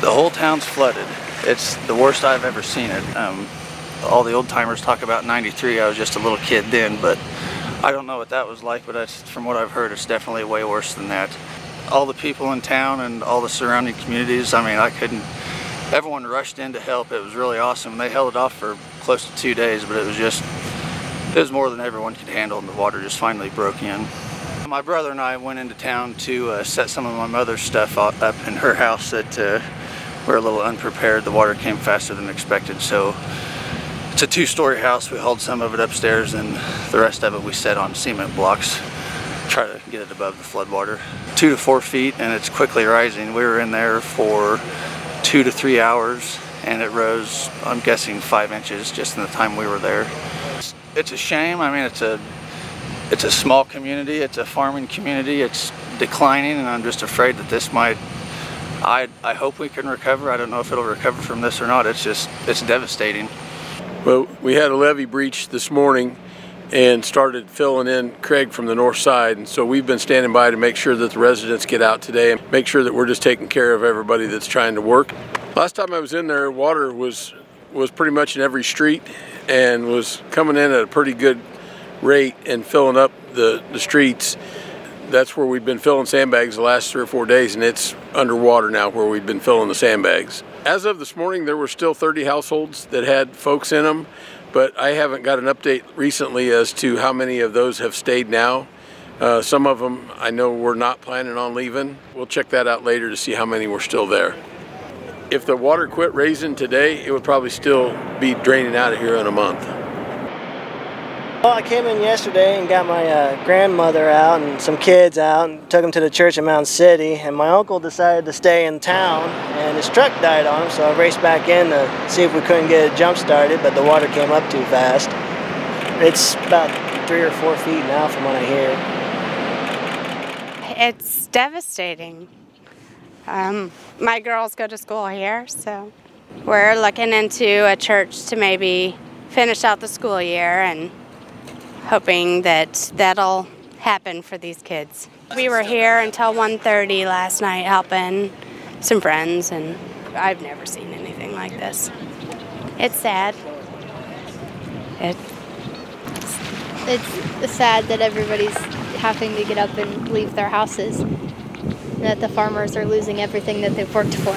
The whole town's flooded. It's the worst I've ever seen it. All the old timers talk about '93. I was just a little kid then, but I don't know what that was like, but from what I've heard, it's definitely way worse than that. All the people in town and all the surrounding communities, I mean, everyone rushed in to help. It was really awesome. They held it off for close to 2 days, but it was more than everyone could handle, and the water just finally broke in. My brother and I went into town to set some of my mother's stuff up in her house that we're a little unprepared. The water came faster than expected, so it's a 2-story house. We hauled some of it upstairs, and the rest of it we set on cement blocks, try to get it above the floodwater. 2 to 4 feet, and it's quickly rising. We were in there for 2 to 3 hours, and it rose, I'm guessing, 5 inches just in the time we were there. It's a shame. I mean, it's a small community. It's a farming community. It's declining, and I'm just afraid that this might. I hope we can recover. I don't know if it'll recover from this or not. It's devastating. Well, we had a levee breach this morning and started filling in Craig from the north side, and so we've been standing by to make sure that the residents get out today and make sure that we're just taking care of everybody that's trying to work. Last time I was in there, water was pretty much in every street and was coming in at a pretty good rate and filling up the streets. That's where we've been filling sandbags the last 3 or 4 days, and it's underwater now where we've been filling the sandbags. As of this morning, there were still 30 households that had folks in them, but I haven't got an update recently as to how many of those have stayed now. Some of them I know were not planning on leaving. We'll check that out later to see how many were still there. If the water quit raising today, it would probably still be draining out of here in a month. Well, I came in yesterday and got my grandmother out and some kids out and took them to the church in Mountain City, and my uncle decided to stay in town and his truck died on him, so I raced back in to see if we couldn't get it jump started, but the water came up too fast. It's about 3 or 4 feet now from what I hear. It's devastating. My girls go to school here, so we're looking into a church to maybe finish out the school year and hoping that that'll happen for these kids. We were here until 1:30 last night helping some friends, and I've never seen anything like this. It's sad. It's sad that everybody's having to get up and leave their houses, that the farmers are losing everything that they've worked for.